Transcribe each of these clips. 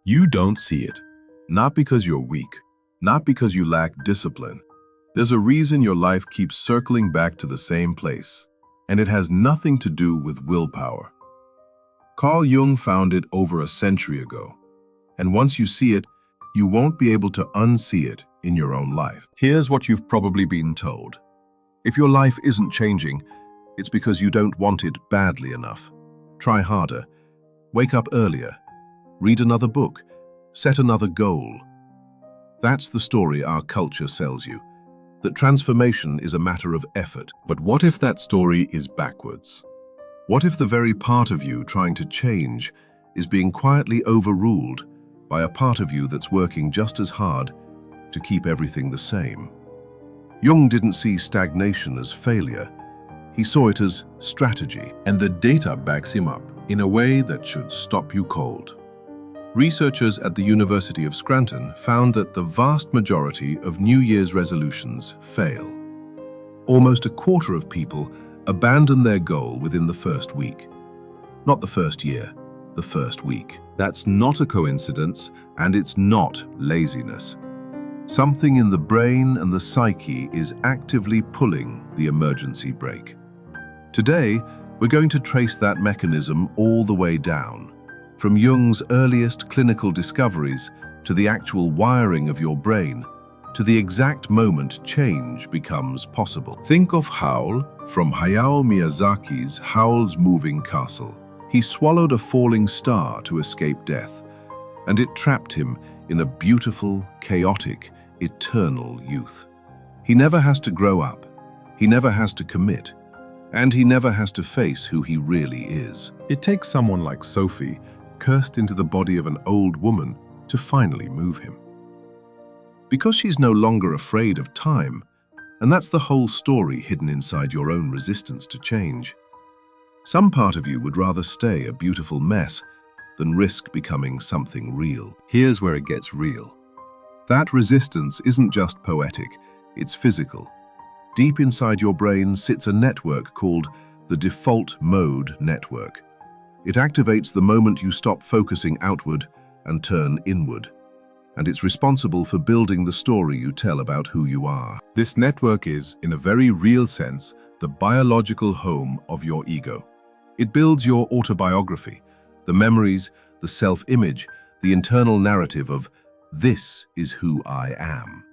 You don't see it. Not because you're weak, not because you lack discipline. There's a reason your life keeps circling back to the same place, and it has nothing to do with willpower. Carl Jung found it over a century ago, and once you see it, you won't be able to unsee it in your own life. Here's what you've probably been told. If your life isn't changing, it's because you don't want it badly enough. Try harder. Wake up earlier. Read another book. Set another goal. That's the story our culture sells you, that transformation is a matter of effort. But what if that story is backwards? What if the very part of you trying to change is being quietly overruled by a part of you that's working just as hard to keep everything the same? Jung didn't see stagnation as failure. He saw it as strategy, and the data backs him up in a way that should stop you cold. Researchers at the University of Scranton found that the vast majority of New Year's resolutions fail. Almost a quarter of people abandon their goal within the first week. Not the first year, the first week. That's not a coincidence, and it's not laziness. Something in the brain and the psyche is actively pulling the emergency brake. Today, we're going to trace that mechanism all the way down, from Jung's earliest clinical discoveries to the actual wiring of your brain, to the exact moment change becomes possible. Think of Howl from Hayao Miyazaki's Howl's Moving Castle. He swallowed a falling star to escape death, and it trapped him in a beautiful, chaotic, eternal youth. He never has to grow up, he never has to commit, and he never has to face who he really is. It takes someone like Sophie, cursed into the body of an old woman, to finally move him. Because she's no longer afraid of time, and that's the whole story hidden inside your own resistance to change. Some part of you would rather stay a beautiful mess than risk becoming something real. Here's where it gets real. That resistance isn't just poetic, it's physical. Deep inside your brain sits a network called the default mode network. It activates the moment you stop focusing outward and turn inward. And it's responsible for building the story you tell about who you are. This network is, in a very real sense, the biological home of your ego. It builds your autobiography, the memories, the self-image, the internal narrative of, "This is who I am."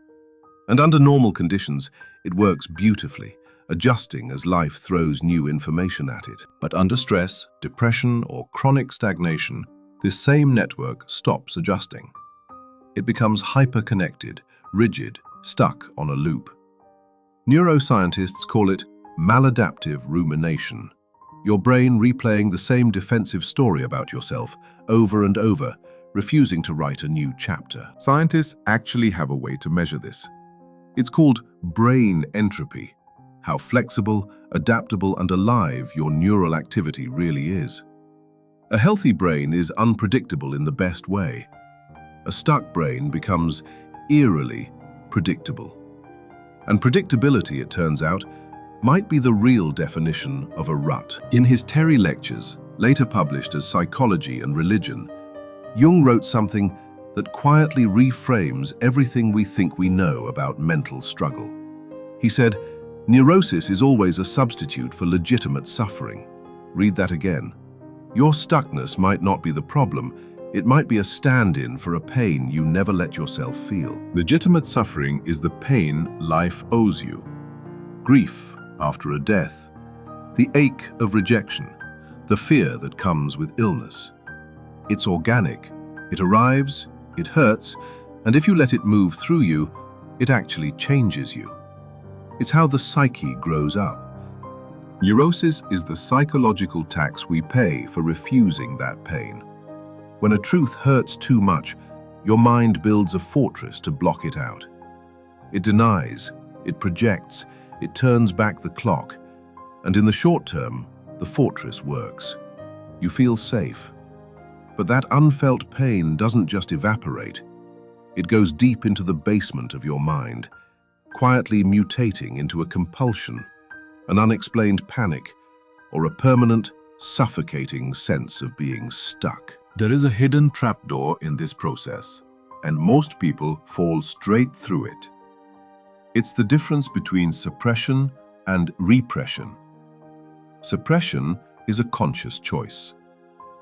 And under normal conditions, it works beautifully, adjusting as life throws new information at it. But under stress, depression, or chronic stagnation, this same network stops adjusting. It becomes hyper-connected, rigid, stuck on a loop. Neuroscientists call it maladaptive rumination. Your brain replaying the same defensive story about yourself over and over, refusing to write a new chapter. Scientists actually have a way to measure this. It's called brain entropy, how flexible, adaptable, and alive your neural activity really is. A healthy brain is unpredictable in the best way. A stuck brain becomes eerily predictable. And predictability, it turns out, might be the real definition of a rut. In his Terry Lectures, later published as Psychology and Religion, Jung wrote something that quietly reframes everything we think we know about mental struggle. He said, "Neurosis is always a substitute for legitimate suffering." Read that again. Your stuckness might not be the problem. It might be a stand-in for a pain you never let yourself feel. Legitimate suffering is the pain life owes you. Grief after a death, the ache of rejection, the fear that comes with illness. It's organic. It arrives, it hurts, and if you let it move through you, it actually changes you. It's how the psyche grows up. Neurosis is the psychological tax we pay for refusing that pain. When a truth hurts too much, your mind builds a fortress to block it out. It denies, it projects, it turns back the clock, and in the short term, the fortress works. You feel safe. But that unfelt pain doesn't just evaporate. It goes deep into the basement of your mind, quietly mutating into a compulsion, an unexplained panic, or a permanent, suffocating sense of being stuck. There is a hidden trapdoor in this process, and most people fall straight through it. It's the difference between suppression and repression. Suppression is a conscious choice.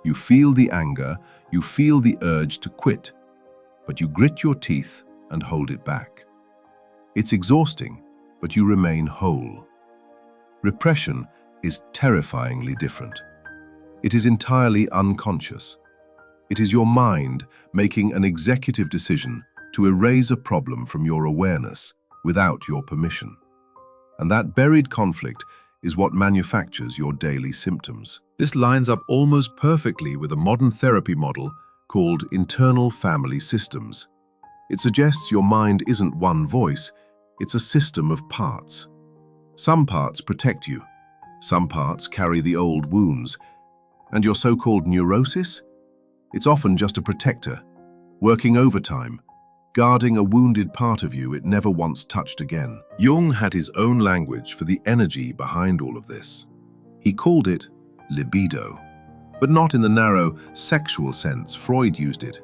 You feel the anger, you feel the urge to quit, but you grit your teeth and hold it back. It's exhausting, but you remain whole. Repression is terrifyingly different. It is entirely unconscious. It is your mind making an executive decision to erase a problem from your awareness without your permission. And that buried conflict is what manufactures your daily symptoms. This lines up almost perfectly with a modern therapy model called internal family systems. It suggests your mind isn't one voice, it's a system of parts. Some parts protect you, some parts carry the old wounds, and your so-called neurosis? It's often just a protector, working overtime, guarding a wounded part of you it never once touched again. Jung had his own language for the energy behind all of this. He called it libido, but not in the narrow sexual sense Freud used it.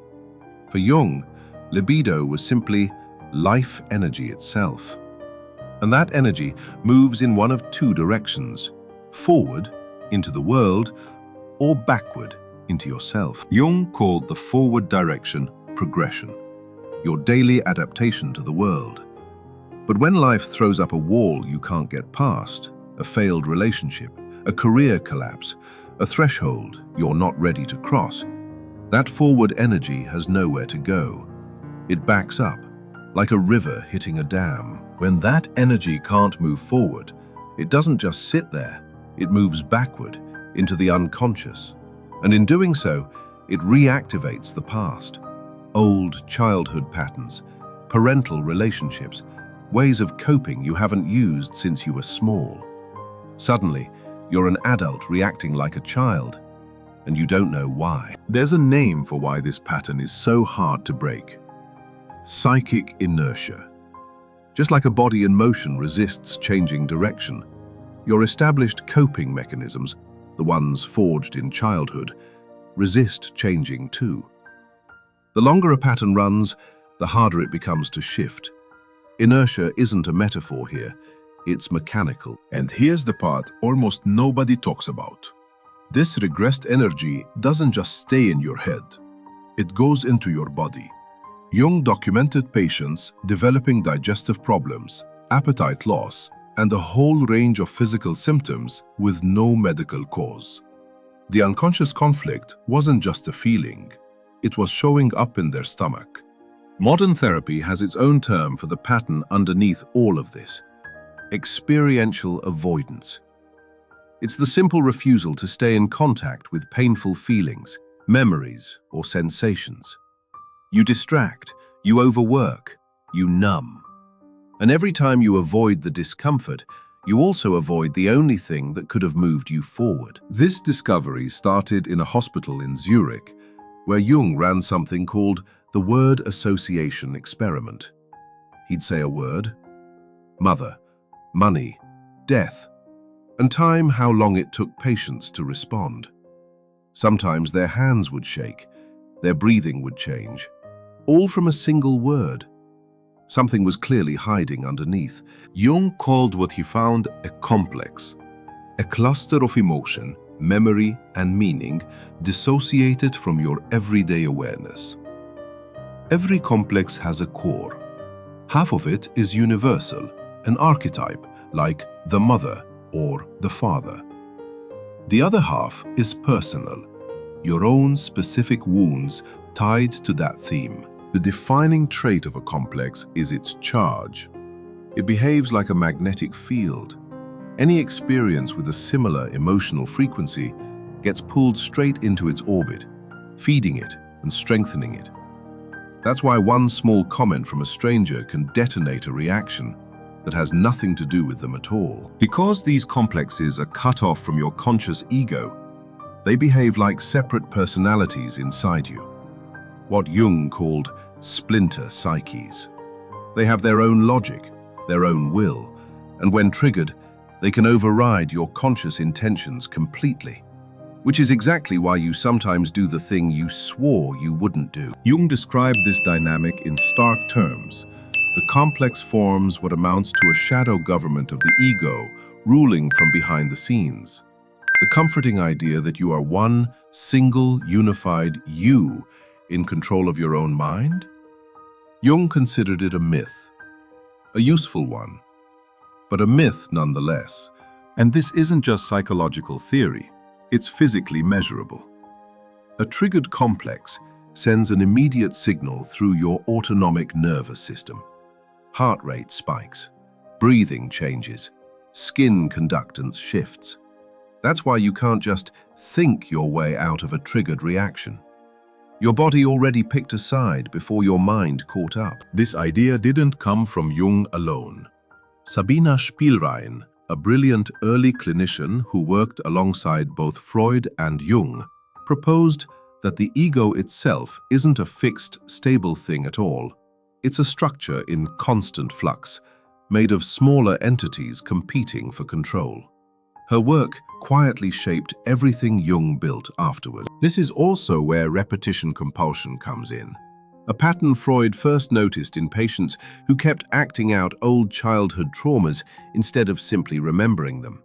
For Jung, libido was simply life energy itself. And that energy moves in one of two directions, forward into the world or backward into yourself. Jung called the forward direction progression, your daily adaptation to the world. But when life throws up a wall you can't get past, a failed relationship, a career collapse, a threshold you're not ready to cross, that forward energy has nowhere to go. It backs up, like a river hitting a dam. When that energy can't move forward, it doesn't just sit there, it moves backward into the unconscious. And in doing so, it reactivates the past. Old childhood patterns, parental relationships, ways of coping you haven't used since you were small. Suddenly, you're an adult reacting like a child, and you don't know why. There's a name for why this pattern is so hard to break. Psychic inertia. Just like a body in motion resists changing direction, your established coping mechanisms, the ones forged in childhood, resist changing too. The longer a pattern runs, the harder it becomes to shift. Inertia isn't a metaphor here, it's mechanical. And here's the part almost nobody talks about. This regressed energy doesn't just stay in your head, it goes into your body. Jung documented patients developing digestive problems, appetite loss, and a whole range of physical symptoms with no medical cause. The unconscious conflict wasn't just a feeling, it was showing up in their stomach. Modern therapy has its own term for the pattern underneath all of this: experiential avoidance. It's the simple refusal to stay in contact with painful feelings, memories, or sensations. You distract, you overwork, you numb. And every time you avoid the discomfort, you also avoid the only thing that could have moved you forward. This discovery started in a hospital in Zurich, where Jung ran something called the word association experiment. He'd say a word, mother, money, death, and time how long it took patients to respond. Sometimes their hands would shake, their breathing would change, all from a single word. Something was clearly hiding underneath. Jung called what he found a complex, a cluster of emotion, memory, and meaning dissociated from your everyday awareness. Every complex has a core. Half of it is universal, an archetype like the mother or the father. The other half is personal, your own specific wounds tied to that theme. The defining trait of a complex is its charge. It behaves like a magnetic field. Any experience with a similar emotional frequency gets pulled straight into its orbit, feeding it and strengthening it. That's why one small comment from a stranger can detonate a reaction that has nothing to do with them at all. Because these complexes are cut off from your conscious ego, they behave like separate personalities inside you. What Jung called splinter psyches. They have their own logic, their own will, and when triggered, they can override your conscious intentions completely. which is exactly why you sometimes do the thing you swore you wouldn't do. Jung described this dynamic in stark terms. The complex forms what amounts to a shadow government of the ego, ruling from behind the scenes. The comforting idea that you are one single, unified you in control of your own mind? Jung considered it a myth, a useful one, but a myth nonetheless. And this isn't just psychological theory, it's physically measurable. A triggered complex sends an immediate signal through your autonomic nervous system. Heart rate spikes, breathing changes, skin conductance shifts. That's why you can't just think your way out of a triggered reaction. Your body already picked a side before your mind caught up. This idea didn't come from Jung alone. Sabina Spielrein, a brilliant early clinician who worked alongside both Freud and Jung, proposed that the ego itself isn't a fixed, stable thing at all. It's a structure in constant flux, made of smaller entities competing for control. Her work quietly shaped everything Jung built afterward. This is also where repetition compulsion comes in, a pattern Freud first noticed in patients who kept acting out old childhood traumas instead of simply remembering them.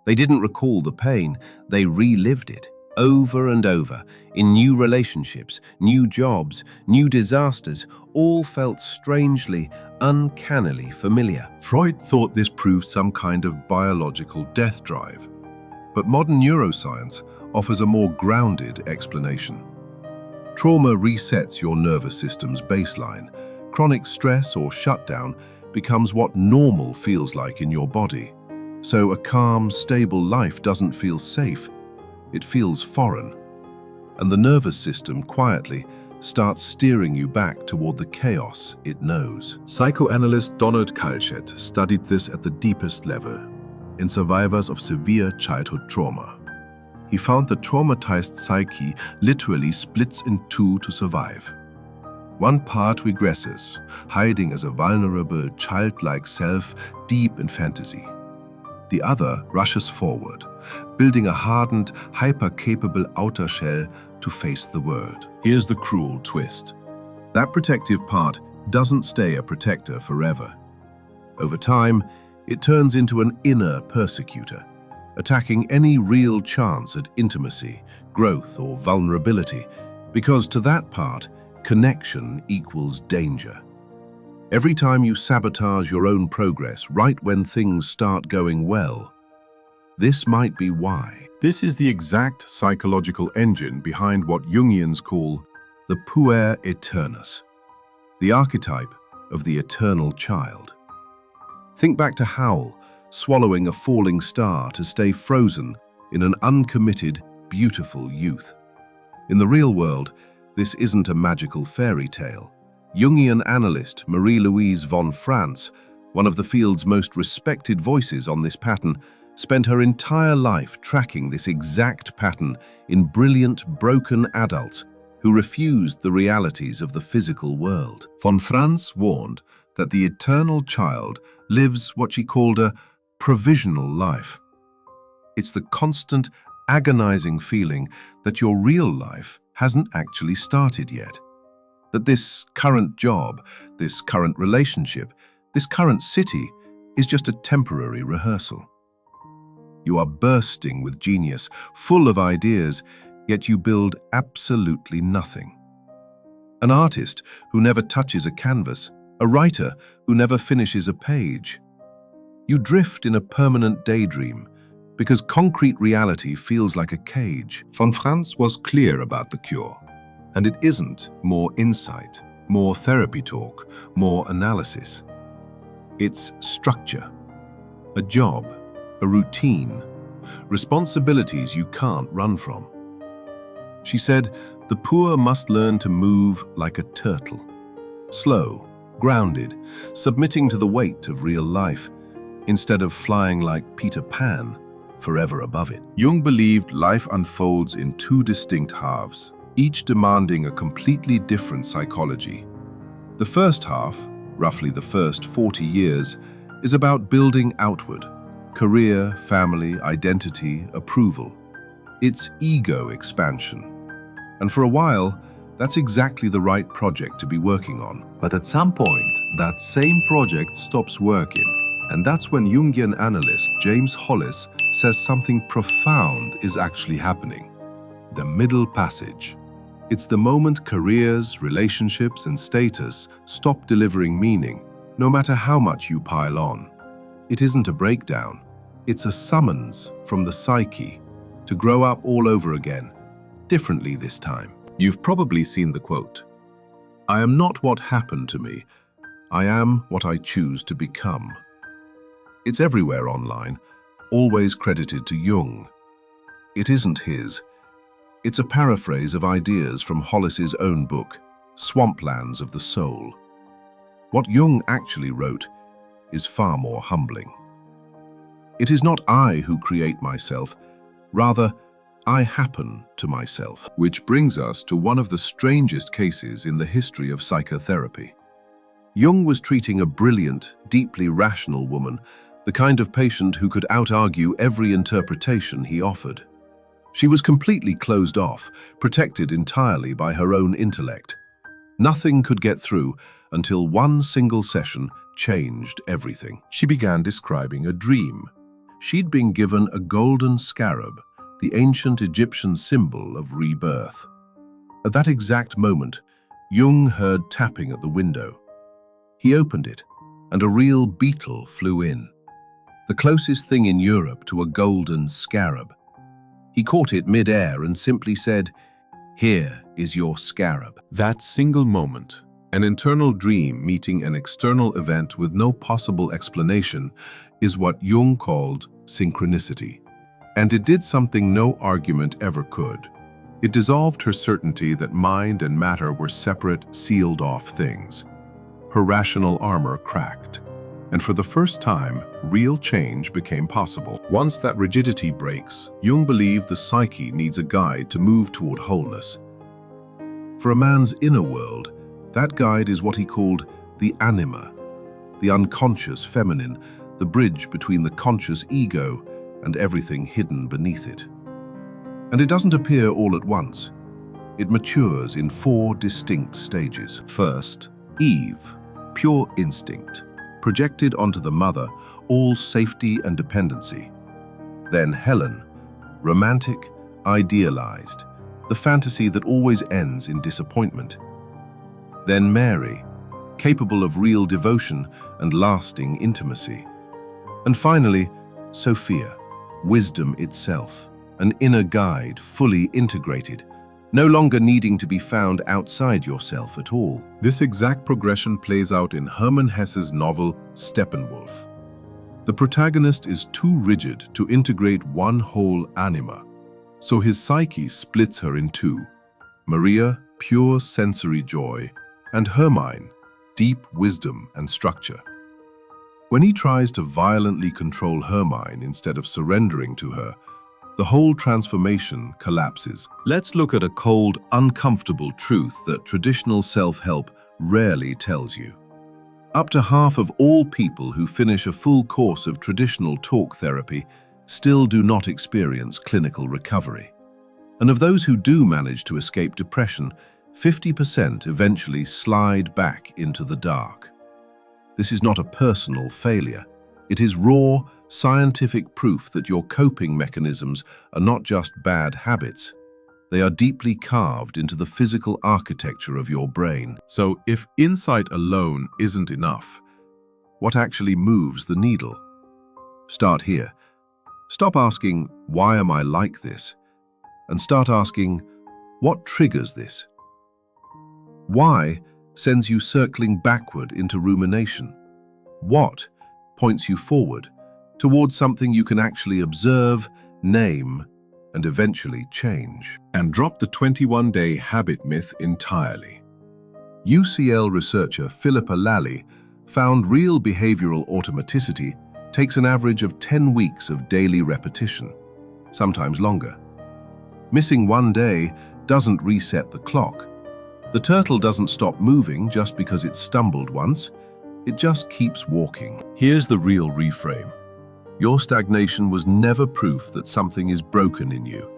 They didn't recall the pain, they relived it over and over, in new relationships, new jobs, new disasters, all felt strangely, uncannily familiar. Freud thought this proved some kind of biological death drive, but modern neuroscience offers a more grounded explanation. Trauma resets your nervous system's baseline. Chronic stress or shutdown becomes what normal feels like in your body. So a calm, stable life doesn't feel safe. It feels foreign. And the nervous system quietly starts steering you back toward the chaos it knows. Psychoanalyst Kalsched studied this at the deepest level, in survivors of severe childhood trauma. He found the traumatized psyche literally splits in two to survive. One part regresses, hiding as a vulnerable, childlike self deep in fantasy. The other rushes forward, building a hardened, hyper-capable outer shell to face the world. Here's the cruel twist. That protective part doesn't stay a protector forever. Over time, it turns into an inner persecutor, attacking any real chance at intimacy, growth, or vulnerability, because to that part, connection equals danger. Every time you sabotage your own progress right when things start going well, this might be why. This is the exact psychological engine behind what Jungians call the Puer Aeternus, the archetype of the eternal child. Think back to Howl, swallowing a falling star to stay frozen in an uncommitted, beautiful youth. In the real world, this isn't a magical fairy tale. Jungian analyst Marie-Louise von Franz, one of the field's most respected voices on this pattern, spent her entire life tracking this exact pattern in brilliant, broken adults who refused the realities of the physical world. Von Franz warned that the eternal child lives what she called a provisional life. It's the constant, agonizing feeling that your real life hasn't actually started yet. That this current job, this current relationship, this current city is just a temporary rehearsal. You are bursting with genius, full of ideas, yet you build absolutely nothing. An artist who never touches a canvas, a writer who never finishes a page. You drift in a permanent daydream because concrete reality feels like a cage. Von Franz was clear about the cure. And it isn't more insight, more therapy talk, more analysis. It's structure, a job, a routine, responsibilities you can't run from. She said, the poor must learn to move like a turtle, slow, grounded, submitting to the weight of real life, instead of flying like Peter Pan, forever above it. Jung believed life unfolds in two distinct halves, each demanding a completely different psychology. The first half, roughly the first 40 years, is about building outward, career, family, identity, approval. It's ego expansion. And for a while, that's exactly the right project to be working on. But at some point, that same project stops working. And that's when Jungian analyst James Hollis says something profound is actually happening. The middle passage. It's the moment careers, relationships, and status stop delivering meaning, no matter how much you pile on. It isn't a breakdown. It's a summons from the psyche to grow up all over again, differently this time. You've probably seen the quote, "I am not what happened to me. I am what I choose to become." It's everywhere online, always credited to Jung. It isn't his. It's a paraphrase of ideas from Hollis's own book, Swamplands of the Soul. What Jung actually wrote is far more humbling. It is not I who create myself, rather, I happen to myself. Which brings us to one of the strangest cases in the history of psychotherapy. Jung was treating a brilliant, deeply rational woman, the kind of patient who could out-argue every interpretation he offered. She was completely closed off, protected entirely by her own intellect. Nothing could get through until one single session changed everything. She began describing a dream. She'd been given a golden scarab, the ancient Egyptian symbol of rebirth. At that exact moment, Jung heard tapping at the window. He opened it, and a real beetle flew in. The closest thing in Europe to a golden scarab. He caught it mid-air and simply said, "Here is your scarab." That single moment, an internal dream meeting an external event with no possible explanation, is what Jung called synchronicity. And it did something no argument ever could. It dissolved her certainty that mind and matter were separate, sealed-off things. Her rational armor cracked. And for the first time, real change became possible. Once that rigidity breaks, Jung believed the psyche needs a guide to move toward wholeness. For a man's inner world, that guide is what he called the Anima, the unconscious feminine, the bridge between the conscious ego and everything hidden beneath it. And it doesn't appear all at once. It matures in 4 distinct stages. First, Eve, pure instinct, projected onto the mother, all safety and dependency. Then Helen, romantic, idealized, the fantasy that always ends in disappointment. Then Mary, capable of real devotion and lasting intimacy. And finally, Sophia, wisdom itself, an inner guide fully integrated, no longer needing to be found outside yourself at all. This exact progression plays out in Hermann Hesse's novel Steppenwolf. The protagonist is too rigid to integrate one whole anima, so his psyche splits her in 2. Maria, pure sensory joy, and Hermine, deep wisdom and structure. When he tries to violently control Hermine instead of surrendering to her, the whole transformation collapses. Let's look at a cold, uncomfortable truth that traditional self-help rarely tells you. Up to half of all people who finish a full course of traditional talk therapy still do not experience clinical recovery. And of those who do manage to escape depression, 50% eventually slide back into the dark. This is not a personal failure. It is raw, scientific proof that your coping mechanisms are not just bad habits. They are deeply carved into the physical architecture of your brain. So if insight alone isn't enough, what actually moves the needle? Start here. Stop asking, "Why am I like this?" and start asking, "What triggers this?" Why sends you circling backward into rumination? What points you forward towards something you can actually observe, name, and eventually change? And drop the 21-day habit myth entirely. UCL researcher Philippa Lally found real behavioral automaticity takes an average of 10 weeks of daily repetition, sometimes longer. Missing one day doesn't reset the clock. The turtle doesn't stop moving just because it stumbled once. It just keeps walking. Here's the real reframe. Your stagnation was never proof that something is broken in you.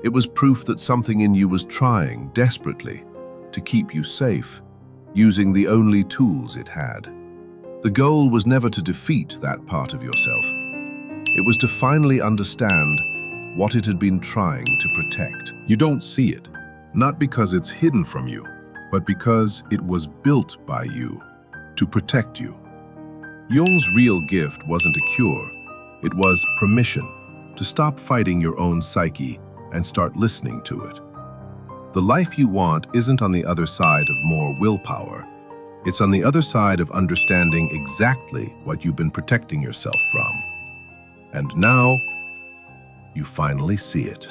It was proof that something in you was trying desperately to keep you safe, using the only tools it had. The goal was never to defeat that part of yourself. It was to finally understand what it had been trying to protect. You don't see it, not because it's hidden from you, but because it was built by you to protect you. Jung's real gift wasn't a cure. It was permission to stop fighting your own psyche and start listening to it. The life you want isn't on the other side of more willpower. It's on the other side of understanding exactly what you've been protecting yourself from. And now, you finally see it.